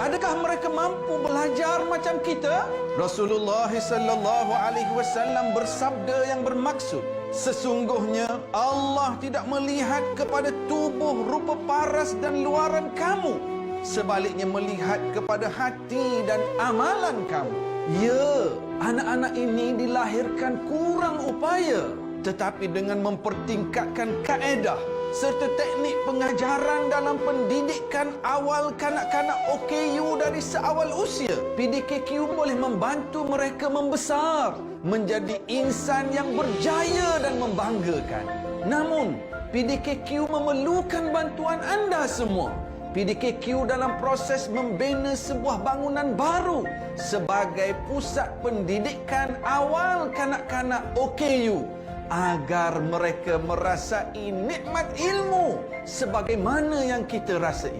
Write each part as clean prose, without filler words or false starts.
Adakah mereka mampu belajar macam kita? Rasulullah sallallahu alaihi wasallam bersabda yang bermaksud, sesungguhnya Allah tidak melihat kepada tubuh rupa paras dan luaran kamu, sebaliknya melihat kepada hati dan amalan kamu. Ya, anak-anak ini dilahirkan kurang upaya, tetapi dengan mempertingkatkan kaedah serta teknik pengajaran dalam pendidikan awal kanak-kanak OKU dari seawal usia, PDKQ boleh membantu mereka membesar menjadi insan yang berjaya dan membanggakan. Namun, PDKQ memerlukan bantuan anda semua. PDKQ dalam proses membina sebuah bangunan baru sebagai pusat pendidikan awal kanak-kanak OKU, agar mereka merasai nikmat ilmu sebagaimana yang kita rasai.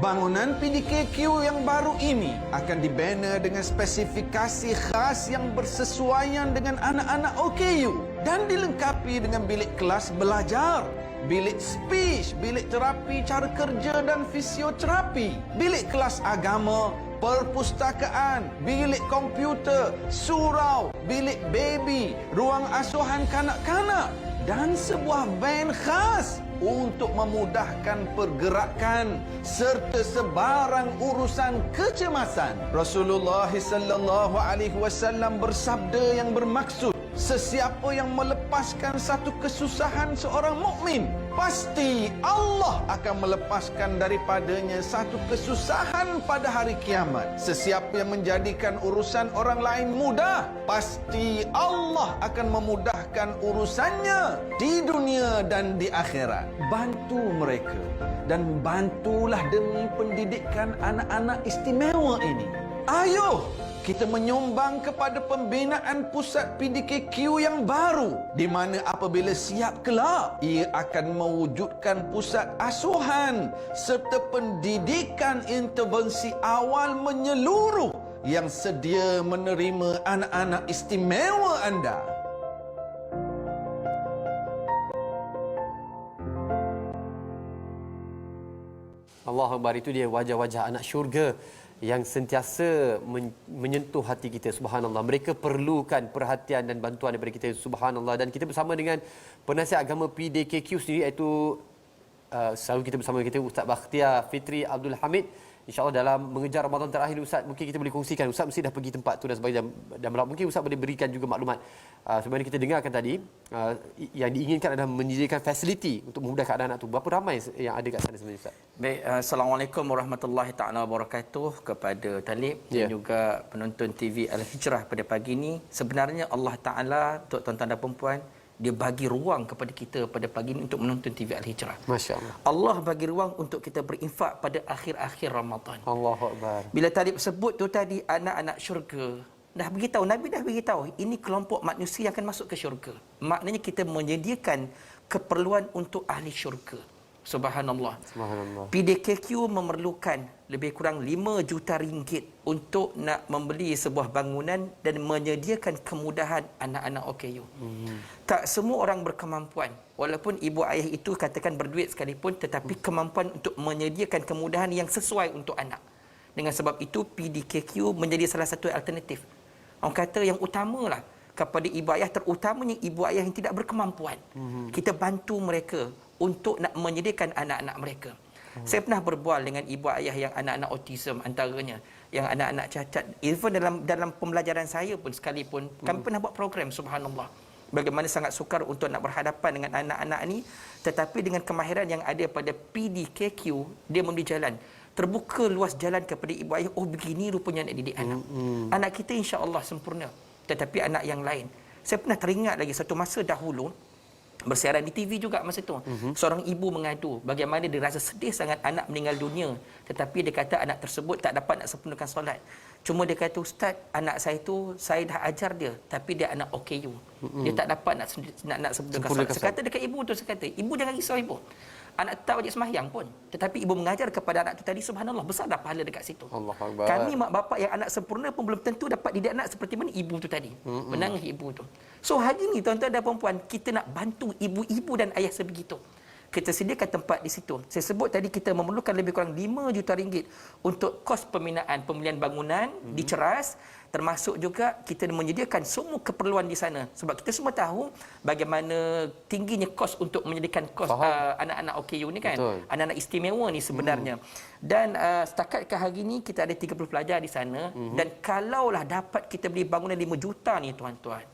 Bangunan PDKQ yang baru ini akan dibina dengan spesifikasi khas yang bersesuaian dengan anak-anak OKU dan dilengkapi dengan bilik kelas belajar, bilik speech, bilik terapi cara kerja dan fisioterapi, bilik kelas agama, perpustakaan, bilik komputer, surau, bilik baby, ruang asuhan kanak-kanak dan sebuah van khas untuk memudahkan pergerakan serta sebarang urusan kecemasan. Rasulullah sallallahu alaihi wasallam bersabda yang bermaksud, sesiapa yang melepaskan satu kesusahan seorang mukmin, pasti Allah akan melepaskan daripadanya satu kesusahan pada hari kiamat. Sesiapa yang menjadikan urusan orang lain mudah, pasti Allah akan memudahkan urusannya di dunia dan di akhirat. Bantu mereka dan bantulah demi pendidikan anak-anak istimewa ini. Ayo kita menyumbang kepada pembinaan pusat PDKQ yang baru, di mana apabila siap kelak, ia akan mewujudkan pusat asuhan serta pendidikan intervensi awal menyeluruh yang sedia menerima anak-anak istimewa anda. Allahu Akbar, itu dia wajah-wajah anak syurga yang sentiasa menyentuh hati kita. Subhanallah, mereka perlukan perhatian dan bantuan daripada kita. Subhanallah. Dan kita bersama dengan penasihat agama PDKQ sendiri, iaitu selalu kita bersama kita Ustaz Bakhtiar Fitri Abdul Hamid. InsyaAllah dalam mengejar Ramadan terakhir, Ustaz, mungkin kita boleh kongsikan. Ustaz mesti dah pergi tempat tu dan sebagainya. Dan mungkin Ustaz boleh berikan juga maklumat. Sebenarnya kita dengarkan tadi, yang diinginkan adalah menyediakan fasiliti untuk memudahkan anak-anak tu. Berapa ramai yang ada kat sana sebenarnya, Ustaz? Baik, Assalamualaikum warahmatullahi taala wabarakatuh kepada Talib dan juga penonton TV Al-Hijrah pada pagi ini. Sebenarnya Allah Taala, tuan-tuan dan puan-puan, dia bagi ruang kepada kita pada pagi ini untuk menonton TV Al-Hijrah. Masya-Allah. Allah bagi ruang untuk kita berinfak pada akhir-akhir Ramadan. Allahu Akbar. Bila Talib sebut tu tadi anak-anak syurga, dah beritahu, Nabi dah beritahu, ini kelompok manusia yang akan masuk ke syurga. Maknanya kita menyediakan keperluan untuk ahli syurga. Subhanallah. Subhanallah. PDKQ memerlukan lebih kurang 5 juta ringgit untuk nak membeli sebuah bangunan dan menyediakan kemudahan anak-anak OKU. Tak semua orang berkemampuan. Walaupun ibu ayah itu katakan berduit sekalipun, tetapi kemampuan untuk menyediakan kemudahan yang sesuai untuk anak. Dengan sebab itu, PDKQ menjadi salah satu alternatif. Orang kata yang utamalah kepada ibu ayah, terutamanya ibu ayah yang tidak berkemampuan. Kita bantu mereka untuk nak menyediakan anak-anak mereka. Saya pernah berbual dengan ibu ayah yang anak-anak autism antaranya, yang anak-anak cacat. Even dalam pembelajaran saya pun sekalipun, kami pernah buat program, subhanallah. Bagaimana sangat sukar untuk nak berhadapan dengan anak-anak ni, tetapi dengan kemahiran yang ada pada PDKQ, dia memberi jalan. Terbuka luas jalan kepada ibu ayah, oh begini rupanya nak didik anak. Anak kita insya-Allah sempurna, tetapi anak yang lain. Saya pernah teringat lagi satu masa dahulu, bersiaran di TV juga masa itu. Seorang ibu mengadu bagaimana dia rasa sedih sangat anak meninggal dunia, tetapi dia kata anak tersebut tak dapat nak sempurnakan solat. Cuma dia kata, Ustaz, anak saya tu saya dah ajar dia, tapi dia anak OKU. Dia tak dapat nak sempurnakan solat. Saya kata dekat ibu tu, saya kata, ibu jangan risau ibu. Anak tak wajib sembahyang pun, tetapi ibu mengajar kepada anak tu tadi, subhanallah, besar dah pahala dekat situ. Allahuakbar. Kami mak bapak yang anak sempurna pun belum tentu dapat didik anak seperti mana ibu tu tadi. Menangis ibu tu. So hari ni tuan-tuan dan puan-puan, kita nak bantu ibu-ibu dan ayah sebegitu. kita sediakan tempat di situ. Saya sebut tadi kita memerlukan lebih kurang 5 juta ringgit untuk kos pembinaan pembelian bangunan di Ceras, termasuk juga kita menyediakan semua keperluan di sana. Sebab kita semua tahu bagaimana tingginya kos untuk menyediakan kos anak-anak OKU ni kan. Betul. Anak-anak istimewa ni sebenarnya. Dan setakat ke hari ni kita ada 30 pelajar di sana dan kalaulah dapat kita beli bangunan 5 juta ni tuan-tuan,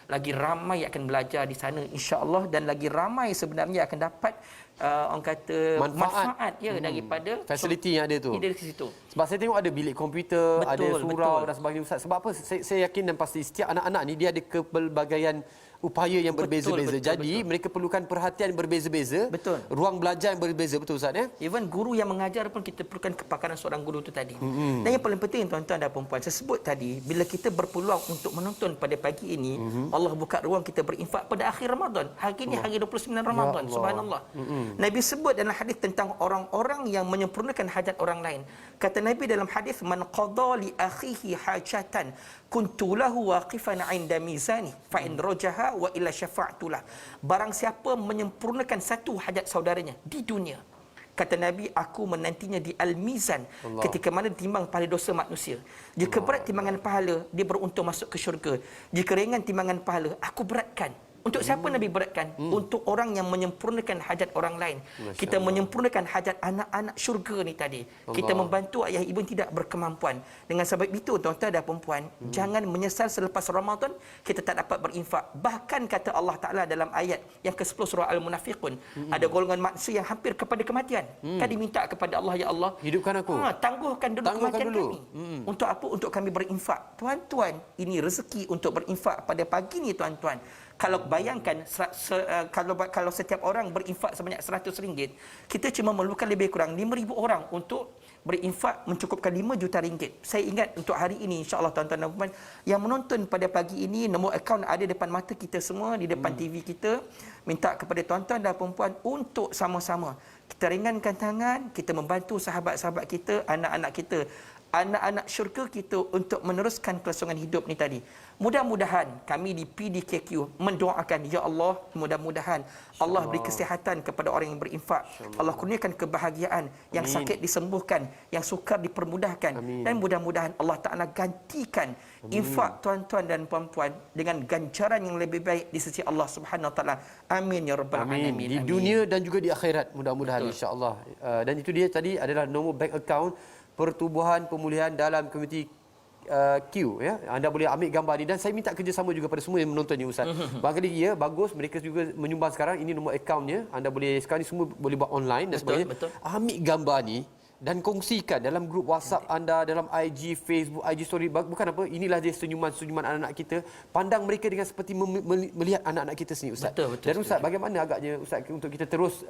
lagi ramai akan belajar di sana insya-Allah, dan lagi ramai sebenarnya akan dapat orang kata manfaat daripada fasiliti yang ada tu. Dari situ. Sebab saya tengok ada bilik komputer, ada surau betul. dan sebagainya Ustaz. Sebab apa? Saya yakin dan pasti setiap anak-anak ni dia ada kepelbagaian upaya yang berbeza-beza. Jadi mereka perlukan perhatian berbeza-beza. Betul. Ruang belajar yang berbeza, betul Ustaz ya? Even guru yang mengajar pun kita perlukan kepakaran seorang guru tu tadi. Dan yang paling penting tuan-tuan dan puan-puan, saya sebut tadi, bila kita berpeluang untuk menonton pada pagi ini, Allah buka ruang kita berinfak pada akhir Ramadan. Hari ini hari 29 Ramadan. Subhanallah. Nabi sebut dalam hadis tentang orang-orang yang menyempurnakan hajat orang lain. Kata Nabi dalam hadis, man qada li akhihi hajatan kuntu lahu waqifan 'inda mizani fa in rajaha wa illa syafa'tulah. Barang siapa menyempurnakan satu hajat saudaranya di dunia, kata Nabi, aku menantinya di Al-Mizan ketika mana timbang pahala dosa manusia. Jika berat timbangan pahala, dia beruntung masuk ke syurga. Jika ringan timbangan pahala, aku beratkan. Untuk siapa Nabi beratkan? Untuk orang yang menyempurnakan hajat orang lain. Kita menyempurnakan hajat anak-anak syurga ni tadi. Kita membantu ayah ibu yang tidak berkemampuan. Dengan sebab itu tuan-tuan dan perempuan, jangan menyesal selepas Ramadan kita tak dapat berinfak. Bahkan kata Allah Ta'ala dalam ayat yang ke-10 surah Al-Munafiqun, ada golongan manusia yang hampir kepada kematian. Kan diminta kepada Allah, ya Allah, hidupkan aku. Tangguhkan dulu kematian dulu. kami. Untuk apa? Untuk kami berinfak. Tuan-tuan, ini rezeki untuk berinfak pada pagi ni tuan-tuan. Kalau bayangkan kalau setiap orang berinfak sebanyak RM100, kita cuma memerlukan lebih kurang 5,000 orang untuk berinfak mencukupkan 5 juta ringgit. Saya ingat untuk hari ini insya-Allah tuan-tuan dan puan yang menonton pada pagi ini, nombor akaun ada depan mata kita semua, di depan TV kita. Minta kepada tuan-tuan dan puan untuk sama-sama kita ringankan tangan, kita membantu sahabat-sahabat kita, anak-anak kita, anak-anak syurga kita untuk meneruskan kelangsungan hidup ni tadi. Mudah-mudahan kami di PDKQ mendoakan, ya Allah, mudah-mudahan Allah beri kesihatan kepada orang yang berinfak. Allah kurniakan kebahagiaan, yang sakit disembuhkan, yang sukar dipermudahkan. Dan mudah-mudahan Allah Ta'ala gantikan infak tuan-tuan dan puan-puan dengan ganjaran yang lebih baik di sisi Allah Subhanahu Wa Ta'ala. Amin ya rabbal alamin. Di dunia dan juga di akhirat, mudah-mudahan insya-Allah. Dan itu dia tadi adalah nombor bank account Pertubuhan Pemulihan dalam Komuniti Q, ya. Anda boleh ambil gambar ni, dan saya minta kerjasama juga pada semua yang menonton ni Ustaz. Barangkali ya bagus mereka juga menyumbang sekarang, ini nombor akaunnya. Anda boleh sekarang ni semua boleh buat online dan sebagainya. Ambil gambar ni dan kongsikan dalam grup WhatsApp anda, dalam IG, Facebook, IG story. Bukan apa, inilah dia senyuman-senyuman anak-anak kita. Pandang mereka dengan seperti melihat anak-anak kita sendiri Ustaz. Betul, dan Ustaz, bagaimana agaknya Ustaz untuk kita terus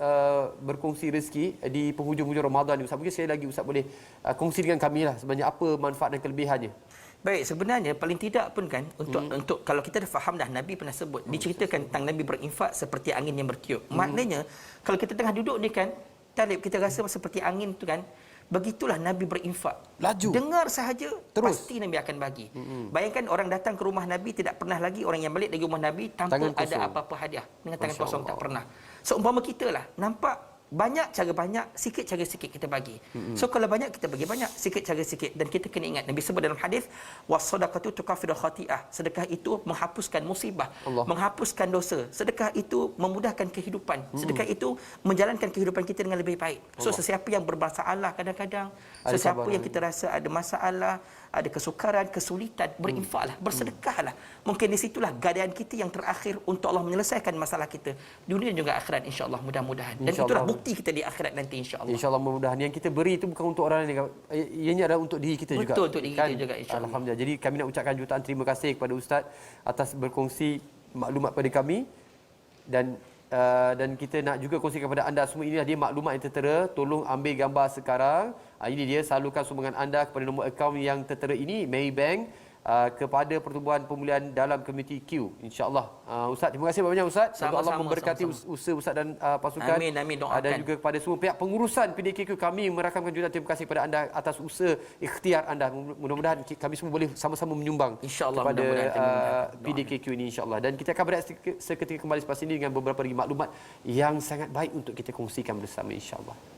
berkongsi rezeki di penghujung-hujung Ramadan ni Ustaz? Mungkin sekali lagi Ustaz boleh kongsi dengan kami lah sebenarnya apa manfaat dan kelebihannya. Baik, sebenarnya paling tidak pun kan untuk kalau kita dah faham dah, Nabi pernah sebut, diceritakan tentang Nabi berinfak seperti angin yang bertiup. Maknanya kalau kita tengah duduk ni kan, Talib, kita rasa seperti angin tu kan, begitulah Nabi berinfak. Laju. Dengar sahaja, terus pasti Nabi akan bagi. Bayangkan orang datang ke rumah Nabi, tidak pernah lagi orang yang balik dari rumah Nabi tanpa ada apa-apa hadiah. Dengan tangan kosong, tak pernah. Seumpama kita lah, nampak banyak cara banyak, sikit cara sikit kita bagi. So kalau banyak kita bagi banyak, sikit cara sikit. Dan kita kena ingat, Nabi sebut dalam hadis, was-sadaqatu tukaffiru khati'ah. Sedekah itu menghapuskan musibah, menghapuskan dosa. Sedekah itu memudahkan kehidupan. Sedekah itu menjalankan kehidupan kita dengan lebih baik. So sesiapa yang bermasalah kadang-kadang, sesiapa yang kita rasa ada masalah, ada kesukaran, kesulitan, berinfaklah, bersedekahlah. Mungkin di situlah gadaian kita yang terakhir untuk Allah menyelesaikan masalah kita dunia dan juga akhirat, insya-Allah, mudah-mudahan. Dan itulah bukti kita di akhirat nanti, insya-Allah. Insya-Allah, mudah-mudahan yang kita beri itu bukan untuk orang lain, ianya adalah untuk diri kita juga. Betul, untuk diri kita juga, insya-Allah. Alhamdulillah. Jadi kami nak ucapkan jutaan terima kasih kepada Ustaz atas berkongsi maklumat pada kami, dan kita nak juga kongsikan kepada anda semua, inilah dia maklumat yang tertera. Tolong ambil gambar sekarang. Ini dia, salurkan sumbangan anda kepada nombor akaun yang tertera ini, Maybank kepada pertumbuhan pemulihan dalam komuniti Q, insya-Allah. Ustaz, terima kasih banyak Ustaz. Semoga Allah memberkati usaha Ustaz dan pasukan. Amin, amin, doakan. Dan juga kepada semua pihak pengurusan PDKQ, kami merakamkan jutaan terima kasih kepada anda atas usaha ikhtiar anda. Mudah-mudahan kami semua boleh sama-sama menyumbang InsyaAllah, kepada mudah-mudahan PDKQ ini, insya-Allah. Dan kita akan berehat seketika kembali selepas ini dengan beberapa lagi maklumat yang sangat baik untuk kita kongsikan bersama, insya-Allah.